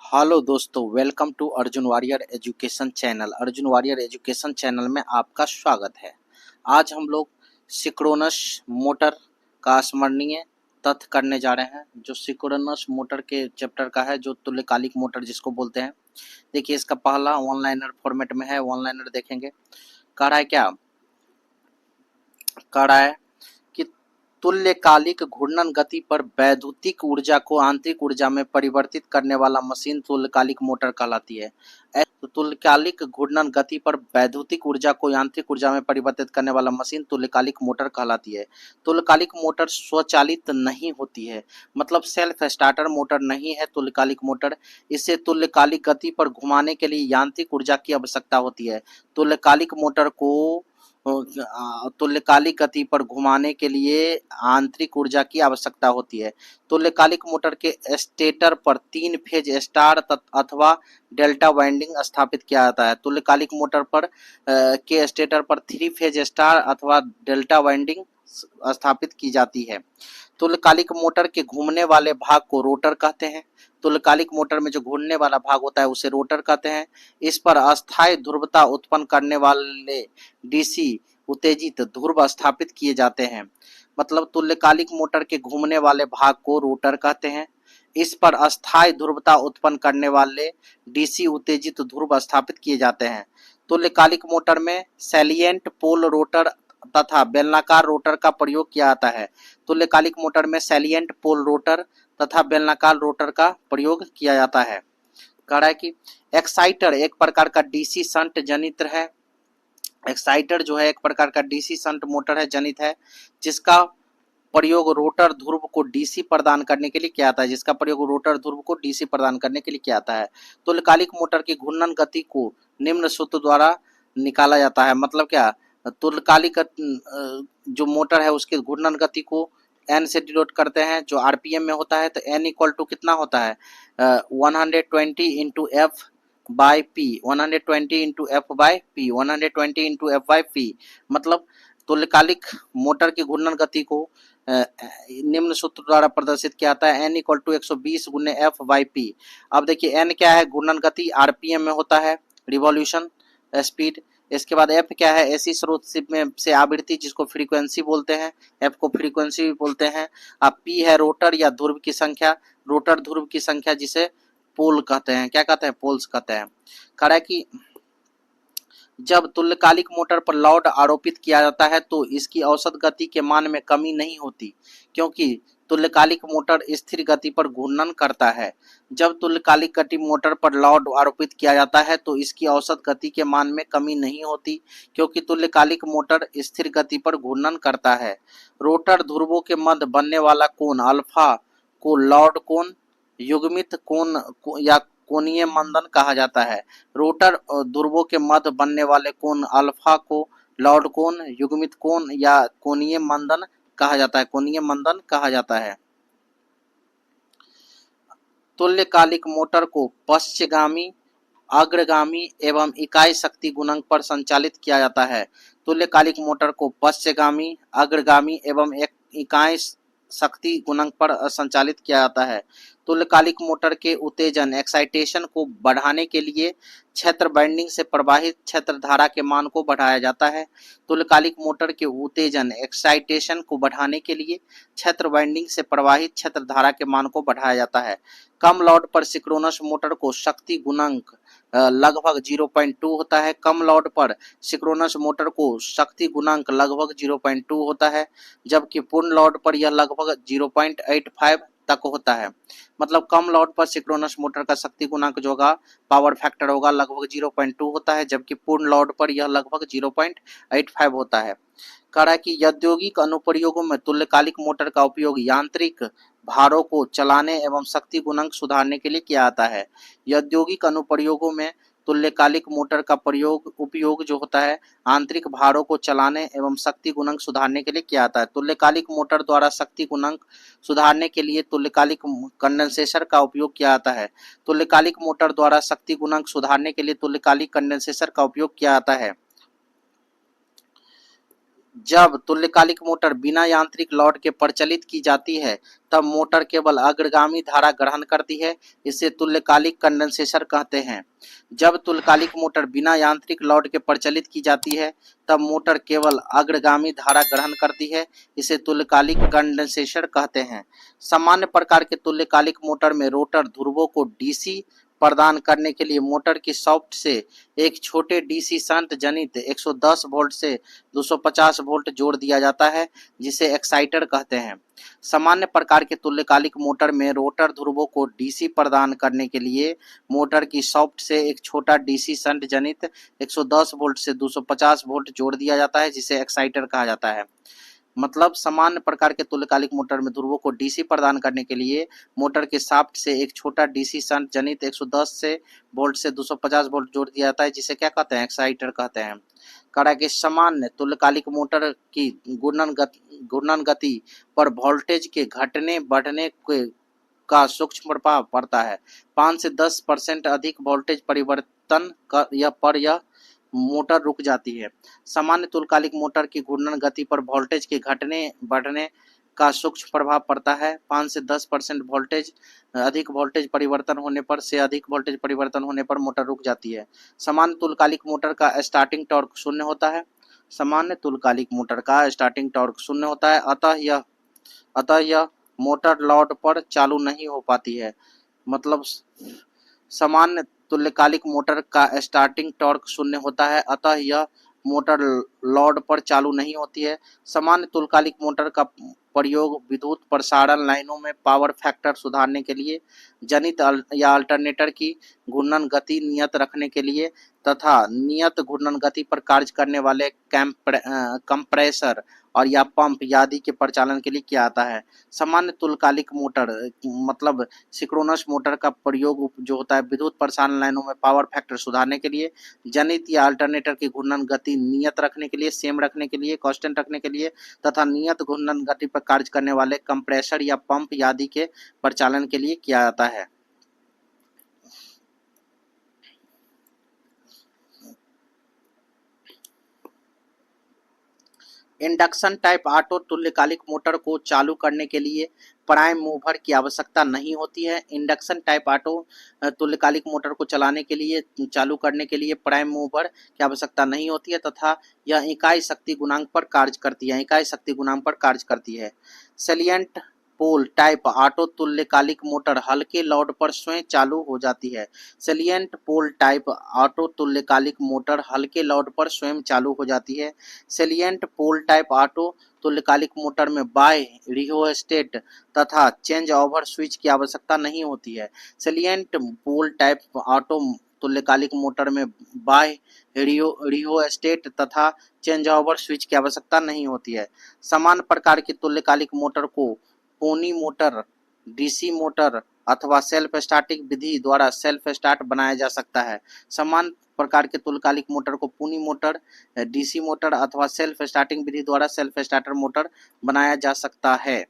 Hello दोस्तों, welcome to Arjun Warrior education channel. Arjun Warrior education channel में आपका स्वागत है। आज हम लोग सिंक्रोनस मोटर का स्मरणीय तथ्य करने जा रहे हैं, जो सिंक्रोनस मोटर के चैप्टर का है, जो तुल्यकालिक मोटर जिसको बोलते हैं। देखिए, इसका पहला वन लाइनर फॉर्मेट में है। वन लाइनर देखेंगे। कह रहा है क्या? कह रहा है कि तुल्यकालिक घूर्णन गति पर वैद्युतिक ऊर्जा को आंतरिक ऊर्जा में परिवर्तित करने वाला मशीन तुल्यकालिक मोटर कहलाती है। तो तुल्यकालिक घूर्णन गति पर वैद्युतिक ऊर्जा को यांत्रिक ऊर्जा में परिवर्तित करने वाला मशीन तुल्यकालिक मोटर कहलाती है। तुल्यकालिक मोटर स्वचालित नहीं होती है, मतलब सेल्फ स्टार्टर मोटर नहीं है तुल्यकालिक मोटर। इसे तुल्यकालिक गति पर घुमाने के लिए यांत्रिक ऊर्जा की आवश्यकता होती है। तुल्यकालिक मोटर को तुल्यकालिक गति पर घुमाने के लिए आंतरिक ऊर्जा की आवश्यकता होती है। तुल्यकालिक मोटर के स्टेटर पर 3 फेज स्टार अथवा डेल्टा वाइंडिंग स्थापित किया जाता है। तुल्यकालिक मोटर पर के स्टेटर पर 3 फेज स्टार अथवा डेल्टा वाइंडिंग स्थापित की जाती है। तुल्यकालिक मोटर के घूमने वाले भाग को रोटर कहते हैं। तुल्यकालिक मोटर में जो घूमने वाला भाग होता है उसे रोटर कहते हैं। इस पर अस्थायी ध्रुवता उत्पन्न करने वाले डीसी उत्तेजित ध्रुव स्थापित किए जाते हैं। मतलब तुल्यकालिक मोटर के घूमने वाले भाग को रोटर कहते हैं। इस पर अस्थायी ध्रुवता उत्पन्न करने वाले डीसी उत्तेजित ध्रुव स्थापित किए जाते हैं। तुल्यकालिक मोटर में सैलिएंट पोल रोटर तथा बेलनाकार रोटर का प्रयोग किया जाता है। तुल्यकालिक मोटर में सैलिएंट पोल रोटर तथा बेलनाकार रोटर का प्रयोग किया जाता है। कह रहा है कि एक्साइटर एक प्रकार का डीसी शंट जनित्र है। एक्साइटर जो है एक प्रकार का डीसी शंट मोटर है, जनित है, जिसका प्रयोग रोटर ध्रुव को डीसी प्रदान करने के लिए किया जाता है। जिसका प्रयोग रोटर ध्रुव को डीसी प्रदान करने के लिए किया जाता है। तुल्यकालिक मोटर की घूर्णन गति को निम्न सूत्र द्वारा निकाला जाता है। मतलब क्या? तुल्यकालिक जो मोटर है उसकी घूर्णन गति को एन से डिनोट करते हैं, जो आरपीएम में होता है। तो एन इक्वल टू कितना होता है? 120 into F by P, 120 into F by P, 120 into F by P. मतलब तुल्यकालिक मोटर की घूर्णन गति को निम्न सूत्र द्वारा प्रदर्शित किया जाता है, एन इक्वल टू 120 गुने एफ बाई पी। अब देखिए, एन क्या है? घूर्णन गति, आरपीएम में होता है, रिवॉल्यूशन स्पीड। इसके बाद एफ क्या है? एसी स्रोत में से आवृत्ति, जिसको फ्रीक्वेंसी बोलते हैं, एफ को फ्रीक्वेंसी भी बोलते हैं। अब पी है रोटर या ध्रुव की संख्या, रोटर ध्रुव की संख्या, जिसे पोल कहते हैं। क्या कहते हैं? पोल्स कहते हैं। कह रहा है कि जब तुल्यकालिक मोटर पर लोड आरोपित किया जाता है तो इसकी औसत गति के मान में कमी नहीं होती, क्योंकि तुल्यकालिक मोटर स्थिर गति पर घूर्णन करता है। जब तुल्यकालिक गति मोटर पर लोड आरोपित किया जाता है तो इसकी औसत गति के मान में कमी नहीं होती, क्योंकि तुल्यकालिक मोटर स्थिर गति पर घूर्णन करता है। रोटर ध्रुवों के मध्य बनने वाला कोण अल्फा को लॉर्ड कोण, युग्मित कोण या कोणीय मंदन कहा जाता है। रोटर ध्रुवों के मध्य बनने वाले कोण अल्फा को लॉर्ड कोण, युग्मित कोण या कोणीय मंदन कहा जाता है। कोणीय मंदन कहा जाता है। तुल्यकालिक मोटर को पश्चगामी, अग्रगामी एवं इकाई शक्ति गुणक पर संचालित किया जाता है। तुल्यकालिक मोटर को पश्चगामी, अग्रगामी एवं एक इकाई शक्ति गुणक पर संचालित किया जाता है। तुल्यकालिक मोटर के उत्तेजन एक्साइटेशन को बढ़ाने के लिए क्षेत्र वाइंडिंग से प्रवाहित क्षेत्र धारा के मान को बढ़ाया जाता है। तुल्यकालिक मोटर के उत्तेजन एक्साइटेशन को बढ़ाने के लिए क्षेत्र वाइंडिंग से प्रवाहित क्षेत्र धारा के मान को बढ़ाया जाता है। कम लोड पर सिंक्रोनस मोटर को शक्ति गुणक लगभग 0.2 होता है। कम लोड पर सिंक्रोनस मोटर को शक्ति गुणांक लगभग 0.2 होता है, जबकि पूर्ण लोड पर यह लगभग 0.85 तक होता है। मतलब कम लोड पर सिंक्रोनस मोटर का शक्ति गुणांक जो होगा, पावर फैक्टर होगा, लगभग 0.2 होता है, जबकि पूर्ण लोड पर यह लगभग 0.85 होता है। कह रहा है कि औद्योगिक अनुप्रयोगों में तुल्यकालिक मोटर का उपयोग यांत्रिक भारों को चलाने एवं शक्ति गुणांक सुधारने के लिए किया जाता है। औद्योगिक अनुप्रयोगों में तुल्यकालिक मोटर का उपयोग जो होता है आंतरिक भारों को चलाने एवं शक्ति गुणांक सुधारने के लिए किया जाता है। तुल्यकालिक मोटर द्वारा शक्ति गुणांक सुधारने के लिए तुल्यकालिक कंडेंसेटर का उपयोग किया जाता है। तुल्यकालिक मोटर द्वारा शक्ति गुणांक सुधारने के लिए तुल्यकालिक कंडेंसेटर का उपयोग किया जाता है। जब तुल्यकालिक मोटर बिना यांत्रिक लॉड के प्रचलित की जाती है तब मोटर केवल अग्रगामी धारा ग्रहण करती है, इसे तुल्यकालिक कंडेंसेशन कहते हैं। जब तुल्यकालिक मोटर बिना यांत्रिक लॉड के प्रचलित की जाती है तब मोटर केवल अग्रगामी धारा ग्रहण करती है, इसे तुल्यकालिक कंडेंसेशन कहते हैं। सामान्य प्रकार के तुल्यकालिक मोटर में रोटर ध्रुवों को डीसी प्रदान करने के लिए मोटर की शाफ्ट से एक छोटे डीसी शंट जनित 110 वोल्ट से 250 वोल्ट जोड़ दिया जाता है, जिसे एक्साइटर कहते हैं। सामान्य प्रकार के तुल्यकालिक मोटर में रोटर ध्रुवों को डीसी प्रदान करने के लिए मोटर की शाफ्ट से एक छोटा डीसी शंट जनित 110 वोल्ट से 250 वोल्ट जोड़ दिया जाता है, जिसे एक्साइटर कहा जाता है। मतलब सामान्य प्रकार के तुल्यकालिक मोटर में ध्रुवों को डीसी प्रदान करने के लिए मोटर के शाफ्ट से एक छोटा डीसी शंट जनित 110 से वोल्ट से 250 वोल्ट जोड़ दिया जाता है, जिसे क्या कहते हैं, एक्साइटर कहते हैं। कहा कि सामान्य तुल्यकालिक मोटर की घूर्णन गति पर वोल्टेज के घटने बढ़ने का सूक्ष्म प्रभाव पड़ता है। 5 से 10% अधिक वोल्टेज परिवर्तन पर यह मोटर रुक जाती है। सामान्य तुल्यकालिक मोटर की घूर्णन गति पर वोल्टेज के घटने बढ़ने का सूक्ष्म प्रभाव पड़ता है। 5 से 10% वोल्टेज अधिक वोल्टेज परिवर्तन होने पर मोटर रुक जाती है। सामान्य तुल्यकालिक मोटर का स्टार्टिंग टॉर्क शून्य होता है। सामान्य तुल्यकालिक मोटर का स्टार्टिंग टॉर्क शून्य होता है, अतः यह मोटर लोड पर चालू नहीं हो पाती है। मतलब सामान्य तुल्यकालिक मोटर का स्टार्टिंग टॉर्क शून्य होता है, अतः यह मोटर लोड पर चालू नहीं होती है। सामान्य तुल्यकालिक मोटर का प्रयोग विद्युत प्रसारण लाइनों में पावर फैक्टर सुधारने के लिए, जनित या अल्टरनेटर की घूर्णन गति नियत रखने के लिए तथा नियत घूर्णन गति पर कार्य करने वाले कंप्रेसर और या पंप आदि के परिचालन के लिए किया जाता है। सामान्य तुल्यकालिक मोटर मतलब सिंक्रोनस मोटर का प्रयोग जो होता है विद्युत प्रसारण लाइनों में पावर फैक्टर सुधारने के लिए, जनित या अल्टरनेटर की घूर्णन गति नियत रखने के लिए, सेम रखने के लिए, कांस्टेंट रखने के लिए तथा नियत घूर्णन गति पर कार्य करने वाले कंप्रेसर या पंप आदि के परिचालन के लिए किया जाता है। इंडक्शन टाइप ऑटो तुल्यकालिक मोटर को चालू करने के लिए प्राइम मूवर की आवश्यकता नहीं होती है। इंडक्शन टाइप ऑटो तुल्यकालिक मोटर को चलाने के लिए चालू करने के लिए प्राइम मूवर की आवश्यकता नहीं होती है तथा यह इकाई शक्ति गुणांक पर कार्य करती है। सेलिएंट पोल टाइप ऑटो तुल्यकालिक मोटर हल्के लोड पर स्वयं चालू हो जाती है। सेलिएंट पोल टाइप ऑटो तुल्यकालिक मोटर हल्के लोड पर स्वयं चालू हो जाती है। सेलिएंट पोल टाइप ऑटो तुल्यकालिक मोटर में बाह्य रियोस्टेट तथा चेंज ओवर स्विच की आवश्यकता नहीं होती है। सेलिएंट पोल टाइप ऑटो तुल्यकालिक मोटर में बाह्य रियोस्टेट तथा चेंज ओवर स्विच की आवश्यकता नहीं होती है। समान प्रकार की तुल्यकालिक मोटर को पोनी मोटर, डीसी मोटर अथवा सेल्फ स्टार्टिंग विधि द्वारा सेल्फ स्टार्ट बनाया जा सकता है। समान प्रकार के तुल्यकालिक मोटर को पुनी मोटर, डीसी मोटर अथवा सेल्फ स्टार्टिंग विधि द्वारा सेल्फ स्टार्टर मोटर बनाया जा सकता है।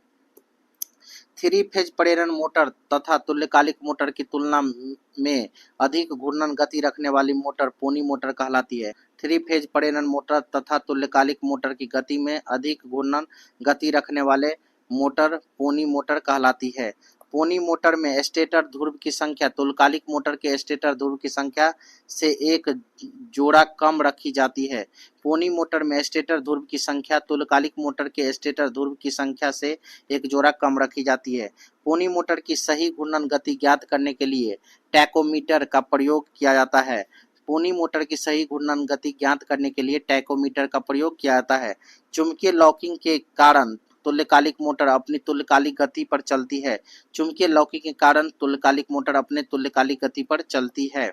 3 फेज प्रेरण मोटर तथा तुल्यकालिक मोटर की तुलना में अधिक घूर्णन गति रखने वाली मोटर पोनी मोटर कहलाती है। 3 फेज प्रेरण मोटर तथा तुल्यकालिक मोटर की गति में अधिक घूर्णन गति रखने वाले मोटर पोनी मोटर कहलाती है। पोनी मोटर में स्टेटर ध्रुव की संख्या तुल्यकालिक मोटर के स्टेटर ध्रुव की संख्या से एक जोड़ा कम रखी जाती है। पोनी मोटर में स्टेटर ध्रुव की संख्या तुल्यकालिक मोटर के स्टेटर ध्रुव की संख्या से एक जोड़ा कम रखी जाती है। पोनी मोटर की सही घूर्णन गति ज्ञात करने के लिए टैकोमीटर का प्रयोग किया जाता है। पोनी मोटर की सही घूर्णन गति ज्ञात करने के लिए टैकोमीटर का प्रयोग किया जाता है। चुंबकीय लॉकिंग के कारण तुल्यकालिक मोटर अपनी तुल्यकालिक गति पर चलती है। चुंबकीय लॉकिंग के कारण तुल्यकालिक मोटर अपने तुल्यकालिक गति पर चलती है।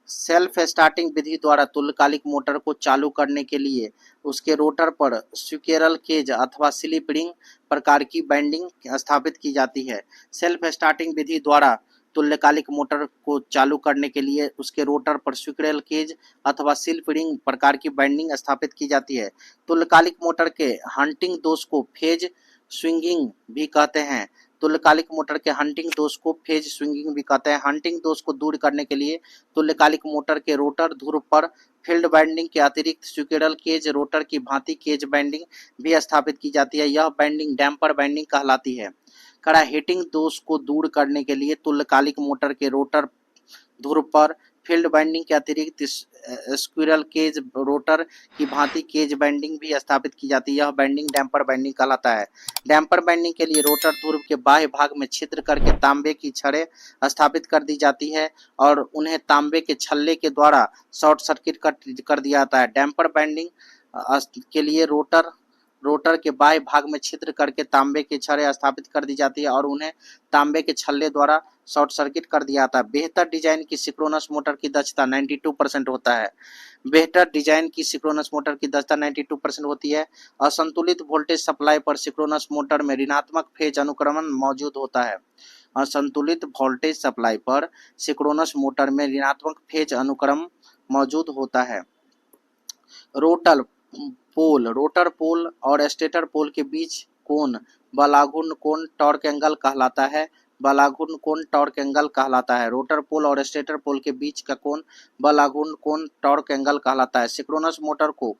सेल्फ स्टार्टिंग विधि द्वारा तुल्यकालिक मोटर को चालू करने के लिए उसके रोटर पर स्क्विरल केज अथवा स्लिप रिंग प्रकार की बैंडिंग स्थापित की जाती है। सेल्फ स्टार्टिंग विधि द्वारा तुल्यकालिक मोटर को चालू करने के लिए उसके रोटर पर स्क्विरल केज अथवा स्लिप रिंग प्रकार की बैंडिंग स्थापित की जाती है। तुल्यकालिक मोटर के हंटिंग दोष को फेज स्विंगिंग भी कहते हैं। तुल्यकालिक मोटर के हंटिंग दोष को फेज स्विंगिंग भी कहते हैं। हंटिंग दोष को दूर करने के लिए तुल्यकालिक मोटर के रोटर ध्रुव पर फील्ड बाइंडिंग के अतिरिक्त स्क्विरल केज रोटर की भांति केज बाइंडिंग भी स्थापित की जाती है। यह बाइंडिंग डैम्पर बाइंडिंग कहलाती है। कड़ा हीटिंग दोष को दूर करने के लिए तुल्यकालिक मोटर के रोटर ध्रुव पर फील्ड बाइंडिंग के अतिरिक्त स्क्विरल केज रोटर की भांति केज बाइंडिंग भी स्थापित की जाती है। यह बाइंडिंग डैम्पर बाइंडिंग कहलाता है। डैम्पर बाइंडिंग के लिए रोटर ध्रुव के बाह्य भाग में छिद्र करके तांबे की छड़ें स्थापित कर दी जाती है और उन्हें तांबे के छल्ले के द्वारा शॉर्ट सर्किट कर दिया जाता है। डैम्पर बाइंडिंग के लिए रोटर के बाह्य भाग में छिद्र करके तांबे की छड़ें स्थापित कर दी जाती है और उन्हें तांबे के छल्ले द्वारा शॉर्ट सर्किट कर दिया जाता है। बेहतर डिजाइन की सिंक्रोनस मोटर की दक्षता 92% होता है। बेहतर डिजाइन की सिंक्रोनस मोटर की दक्षता 92% होती है। असंतुलित वोल्टेज सप्लाई पर सिंक्रोनस मोटर में ऋणात्मक फेज अनुक्रमण मौजूद होता है। असंतुलित वोल्टेज सप्लाई पर सिंक्रोनस मोटर में ऋणात्मक फेज अनुक्रम मौजूद होता है। रोटर पोल और स्टेटर पोल के बीच कोण बलाघूर्ण कोण टॉर्क एंगल कहलाता है। बलाघूर्ण कोण टॉर्क एंगल कहलाता है। रोटर पोल और स्टेटर पोल के बीच का कोण बलाघूर्ण कोण टॉर्क एंगल कहलाता है। सिंक्रोनस मोटर को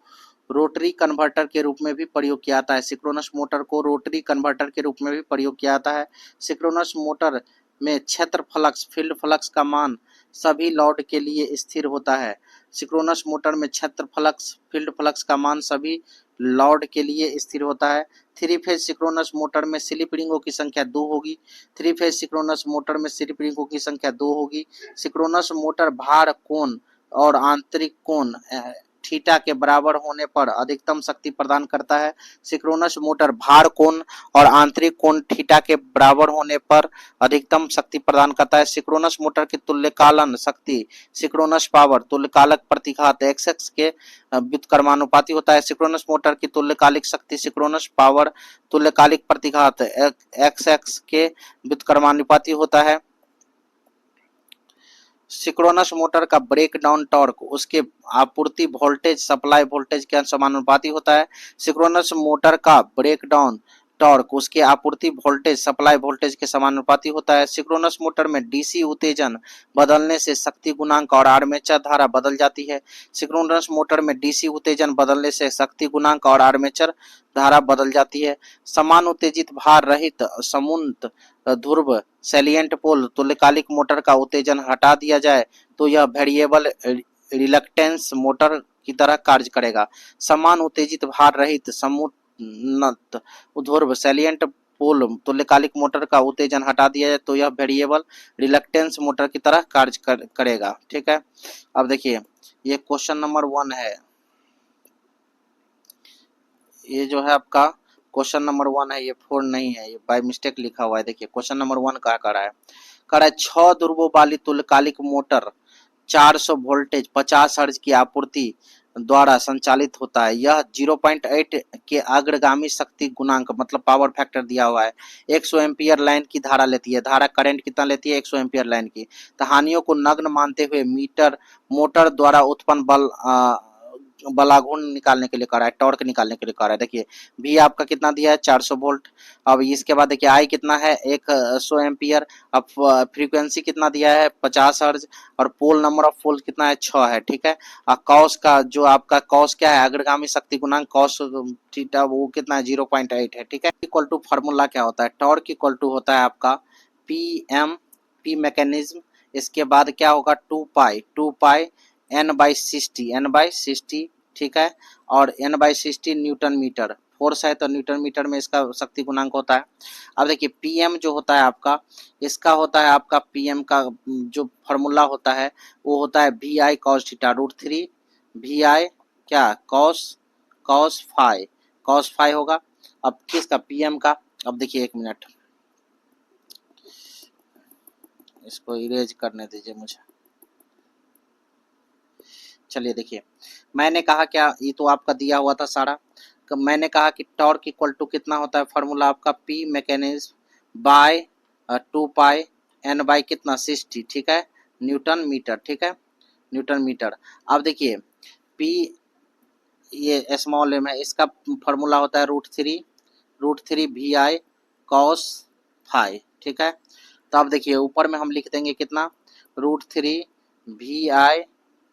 रोटरी कन्वर्टर के रूप में भी प्रयोग किया जाता है। सिंक्रोनस मोटर को रोटरी कन्वर्टर के रूप में भी प्रयोग किया जाता है। सिंक्रोनस मोटर में क्षेत्र फ्लक्स फील्ड फ्लक्स का मान सभी लोड के लिए स्थिर होता है। सिंक्रोनस मोटर में क्षेत्र फ्लक्स फील्ड फ्लक्स का मान सभी लोड के लिए स्थिर होता है। थ्री फेज सिंक्रोनस मोटर में स्लिप रिंगों की संख्या 2 होगी। थ्री फेज सिंक्रोनस मोटर में स्लिप रिंगों की संख्या 2 होगी। सिंक्रोनस मोटर भार कोण और आंतरिक कोण थीटा के बराबर होने पर अधिकतम शक्ति प्रदान करता है। सिंक्रोनस मोटर भार कोण और आंतरिक कोण थीटा के बराबर होने पर अधिकतम शक्ति प्रदान करता है। सिंक्रोनस मोटर की तुल्यकालन शक्ति सिंक्रोनस पावर तुल्यकालक प्रतिघात XX के व्युत्क्रमानुपाती होता है। सिंक्रोनस मोटर की तुल्यकालिक शक्ति सिंक्रोनस पावर तुल्यकालिक प्रतिघात XX के व्युत्क्रमानुपाती होता है। सिंक्रोनस मोटर का ब्रेक डाउन टॉर्क उसके आपूर्ति वोल्टेज सप्लाई वोल्टेज के समानुपाती होता है। सिंक्रोनस मोटर का ब्रेक डाउन टॉर्क उसके आपूर्ति वोल्टेज सप्लाई वोल्टेज के समानुपाती होता है। सिंक्रोनस मोटर में डीसी उत्तेजन बदलने से शक्ति गुणांक और आर्मेचर धारा बदल जाती है। सिंक्रोनस मोटर में डीसी उत्तेजन बदलने से शक्ति गुणांक और आर्मेचर धारा बदल जाती है। समान उत्तेजित भार रहित समुन्त ध्रुव सैलिएंट पोल तुल्यकालिक मोटर का उत्तेजन हटा दिया जाए तो यह वेरिएबल रिलक्टेंस मोटर की तरह कार्य करेगा। समान उत्तेजित भार रहित समुन्नत ध्रुव सैलिएंट पोल तुल्यकालिक मोटर का उत्तेजन हटा दिया जाए तो यह वेरिएबल रिलक्टेंस मोटर की तरह कार्य करेगा। ठीक है, अब देखिए ये क्वेश्चन नंबर 1 है। ये जो है आपका क्वेश्चन नंबर 1 है, ये 4 नहीं है, ये बाय मिस्टेक लिखा हुआ है। देखिए क्वेश्चन नंबर 1 क्या कर रहा है 6 ध्रुवों वाली तुल्यकालिक मोटर 400 वोल्टेज 50 हर्ट्ज की आपूर्ति द्वारा संचालित होता है। यह 0.8 के अग्रगामी शक्ति गुणांक मतलब पावर फैक्टर दिया हुआ है। 100 एम्पियर लाइन की धारा लेती है। धारा करंट कितना लेती है 100 एम्पियर लाइन की। तो हानियों को नग्न मानते हुए मोटर द्वारा उत्पन्न बलाघूर्ण निकालने के लिए कर रहा है, टॉर्क निकालने के लिए कर रहा है। देखिए भी आपका कितना दिया है 400 वोल्ट। अब इसके बाद देखिए आई कितना है 100 एम्पियर। अब फ्रीक्वेंसी कितना दिया है 50 हर्ट्ज और पोल नंबर ऑफ पोल कितना है 6 है। ठीक है, और कॉस का जो आपका कॉस क्या है अग्रगामी शक्ति गुणांक कॉस थीटा वो कितना है 0.8 है। ठीक है, इक्वल टू फार्मूला क्या होता है टॉर्क इक्वल टू होता है आपका पी मैकेनिज्म। इसके बाद क्या होगा 2 पाई n/60 ठीक है, और n/60 न्यूटन मीटर। फोर्स है तो न्यूटन मीटर में इसका शक्ति गुणांक होता है। अब देखिए पीएम जो होता है आपका इसका होता है आपका पीएम का जो फॉर्मूला होता है वो होता है VI cos थीटा √3 VI क्या cos फाई होगा। अब किसका पीएम का, अब देखिए 1 मिनट इसको इरेज करने दीजिए मुझे। चलिए देखिए मैंने कहा क्या ये तो आपका दिया हुआ था सारा। मैंने कहा कि टॉर्क इक्वल टू कितना होता है फॉर्मूला आपका P mechanism by 2 pi n by कितना 60 ठीक है न्यूटन मीटर। ठीक है न्यूटन मीटर। अब देखिए पी ये स्मॉल m है इसका फॉर्मूला होता है √3 VI cos फाइव, ठीक है। तो अब देखिए ऊपर में हम लिख देंगे कितना, √3 VI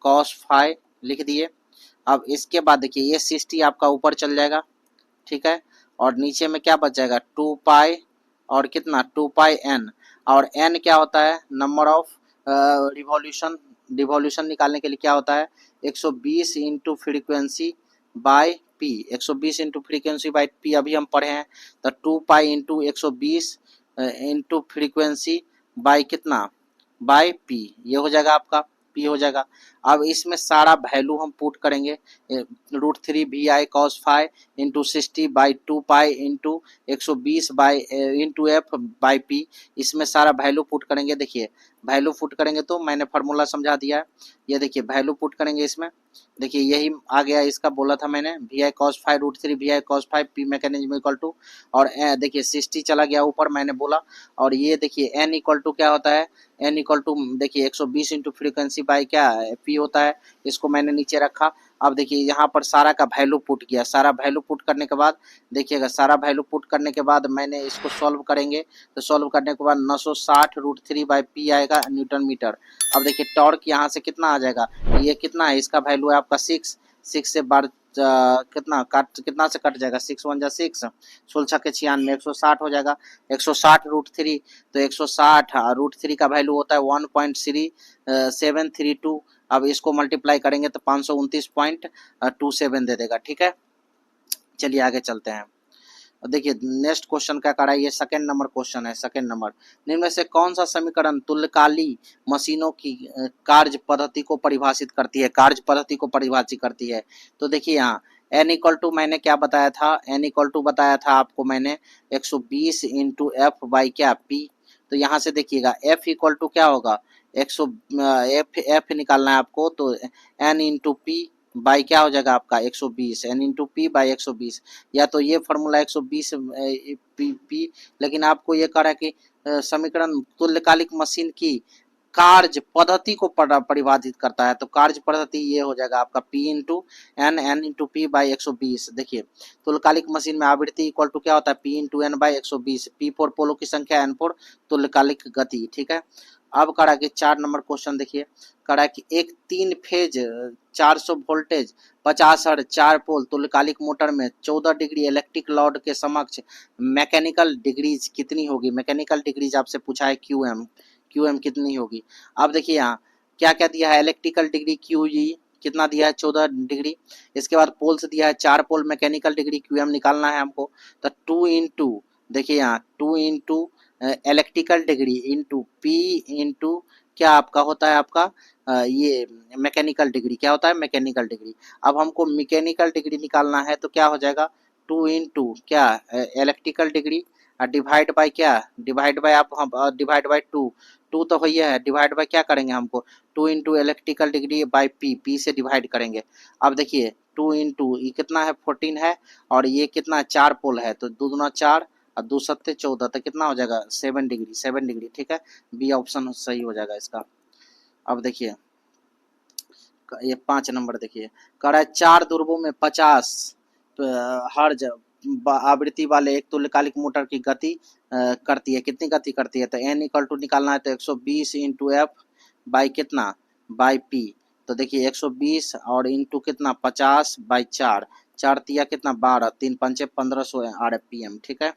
cos 5 लिख दिए। अब इसके बाद देखिए ये 60 आपका ऊपर चल जाएगा, ठीक है। और नीचे में क्या बच जाएगा, 2 पाई और कितना 2 पाई n, और n क्या होता है, नंबर ऑफ रिवॉल्यूशन। रिवॉल्यूशन निकालने के लिए क्या होता है, 120 into frequency by P, 120 into frequency by P अभी हम पढ़े हैं। तो 2 pi into 120 into frequency by कितना, बाय पी, ये हो जाएगा आपका, पी हो जाएगा। अब इसमें सारा वैल्यू हम पुट करेंगे, √3 VI cos 5 into 60/2 pi into 120 by into F by P, इसमें सारा वैल्यू पुट करेंगे। देखिए वैल्यू पुट करेंगे तो मैंने फार्मूला समझा दिया है, ये देखिए वैल्यू पुट करेंगे इसमें, देखिए यही आ गया, इसका बोला था मैंने, VI cos 5 √3 VI cos 5 P mechanism equal to, और देखिए 60 चला गया ऊपर मैंने बोला, और ये देखिए n इक्वल टू क्या होता है, n इक्वल टू देखिए 120 इंटू फ्रीक्वेंसी बाई क्या पी होता है, इसको मैंने नीचे रखा। अब देखिए यहाँ पर सारा का वैल्यू पुट किया, सारा वैल्यू पुट करने के बाद देखिएगा, सारा वैल्यू पुट करने के बाद मैंने इसको सॉल्व करेंगे, तो सॉल्व करने के बाद 960 √3/p आएगा न्यूटन मीटर। अब देखिए टॉर्क यहाँ से कितना आ जाएगा, ये कितना है, इसका वैल्यू है आपका 6, 6 से बार कितना काट, कितना से कट जाएगा, 6 1 जा 6, 16 के 96, 160 हो जाएगा, 160 √3, तो 160 √3 का वैल्यू होता है 1.3732। अब इसको मल्टीप्लाई करेंगे तो 529.27 दे देगा, ठीक है। चलिए आगे चलते हैं। देखिए नेक्स्ट क्वेश्चन क्या कर रहा है, ये सेकंड नंबर क्वेश्चन है। सेकंड नंबर, निम्न में से कौन सा समीकरण तुल्यकाली मशीनों की कार्य पद्धति को परिभाषित करती है, कार्य पद्धति को परिभाषित करती है। तो देखिए यहाँ n इक्वल टू मैंने क्या बताया था, n इक्वल टू बताया था आपको मैंने 120 इंटू एफ बाई क्या पी। तो यहाँ से देखिएगा f इक्वल टू क्या होगा, 100 f निकालना है आपको, तो n इंटू पी बाई क्या हो जाएगा आपका 120, n इंटू पी बाई 120, या तो ये फार्मूला 120 पी, लेकिन आपको ये कह रहा है कि समीकरण तुल्यकालिक मशीन की कार्य पद्धति को परिभाषित करता है, तो कार्य पद्धति ये हो जाएगा आपका P into N, N into P by 120। देखिए तुल्यकालिक मशीन में आवृत्ति इक्वल टू क्या होता है, P into N by 120, P4 पोलों की संख्या, N4 तुल्यकालिक गति, ठीक है। अब करा कि 4 नंबर क्वेश्चन देखिए, करा कि एक 3 फेज 400 वोल्टेज 50 हर्ट्ज 4 पोल तुल्यकालिक मोटर में 14 डिग्री इलेक्ट्रिक लोड के समक्ष मैकेनिकल डिग्रीज कितनी होगी, मैकेनिकल डिग्रीज आपसे पूछा है QM, QM कितनी होगी। अब देखिए यहाँ क्या क्या दिया है, इलेक्ट्रिकल डिग्री QE कितना दिया है 14 डिग्री, इसके बाद पोल्स दिया है 4 पोल, मैकेनिकल डिग्री QM निकालना है हमको, तो 2 इंटू देखिए यहाँ 2 into electrical degree into P into क्या आपका होता है आपका ये मैकेनिकल डिग्री, क्या होता है मैकेनिकल डिग्री। अब हमको मैकेनिकल डिग्री निकालना है तो क्या हो जाएगा, 2 इंटू क्या इलेक्ट्रिकल डिग्री डिवाइड बाय क्या, डिवाइड बाय आप डिवाइड बाय 2, 2 तो वही है, डिवाइड बाय क्या करेंगे हमको 2 into electrical degree by P, P से डिवाइड करेंगे। अब देखिए 2 इंटू ये कितना है 14 है, और ये कितना 4 पोल है, तो 2 दूना 4 और 2 सत्ते 14, तो कितना हो जाएगा 7 डिग्री, 7 डिग्री, ठीक है। बी ऑप्शन सही हो जाएगा इसका। अब देखिए ये 5 नंबर देखिए, कह रहा है 4 ध्रुवों में 50 हर्ज आवृत्ति वाले एक तुल्यकालिक मोटर की गति करती है, कितनी गति करती है, तो n इक्वल टू निकालना है, तो 120 इंटू एफ बाई कितना बाई पी। तो देखिए 120 और इंटू कितना 50 बाई 4, 4 तिया कितना 12, 3 पंचे 1500 RPM, ठीक है।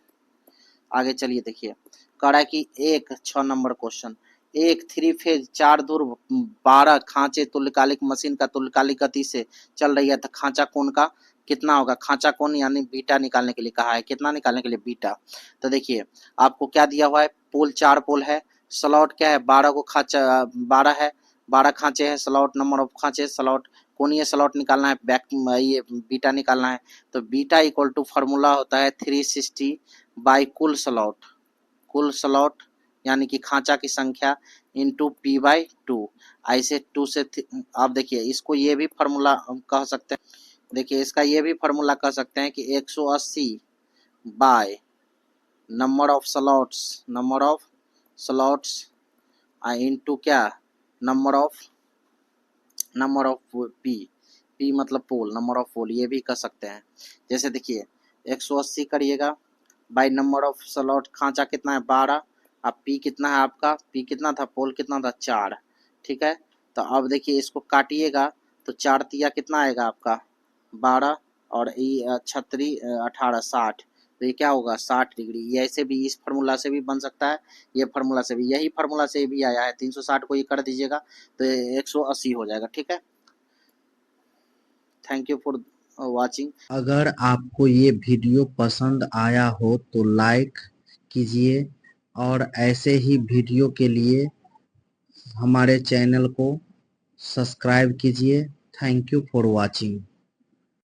आगे चलिए देखिए, कह रहा है कि एक 6 नंबर क्वेश्चन, एक 3 फेज 4 ध्रुव 12 खांचे तुल्यकालिक मशीन का तुल्यकालिक गति से चल रही है, तो खांचा कोण का कितना होगा, खांचा कोण यानी बीटा निकालने के लिए कहा है, कितना निकालने के लिए बीटा। तो देखिए आपको क्या दिया हुआ है, पोल 4 पोल है, स्लॉट क्या है 12 को खांचा 12 है, 12 खांचे है, स्लॉट नंबर ऑफ खांचे, स्लॉट कोणीय स्लॉट निकालना है, बैक ये बीटा निकालना है। तो बीटा इक्वल टू फार्मूला होता है 360 बाई कुल स्लॉट, कुल स्लॉट यानी कि खांचा की संख्या इंटू पी बाई 2, ऐसे 2 से आप देखिए इसको ये भी फार्मूला कह सकते हैं, देखिए इसका ये भी फार्मूला कह सकते हैं कि 180 by number of slots, number of slots into क्या नंबर ऑफ पी, मतलब पोल, नंबर ऑफ पोल, ये भी कर सकते हैं। जैसे देखिए 180 करिएगा बाई नंबर ऑफ स्लॉट, खांचा कितना है 12, अब पी कितना है आपका, पी कितना था, पोल कितना था 4, ठीक है। तो अब देखिए इसको काटिएगा तो 4 तिया कितना आएगा आपका 12, और ये 18 60, तो ये क्या होगा 60 डिग्री। ये ऐसे भी इस फार्मूला से भी बन सकता है, ये फार्मूला से भी, यही फार्मूला से भी आया है 360 को ये कर दीजिएगा तो 180 हो जाएगा, ठीक है। Thank you for watching. अगर आपको ये वीडियो पसंद आया हो तो लाइक कीजिए और ऐसे ही वीडियो के लिए हमारे चैनल को सब्सक्राइब कीजिए। Thank you for watching.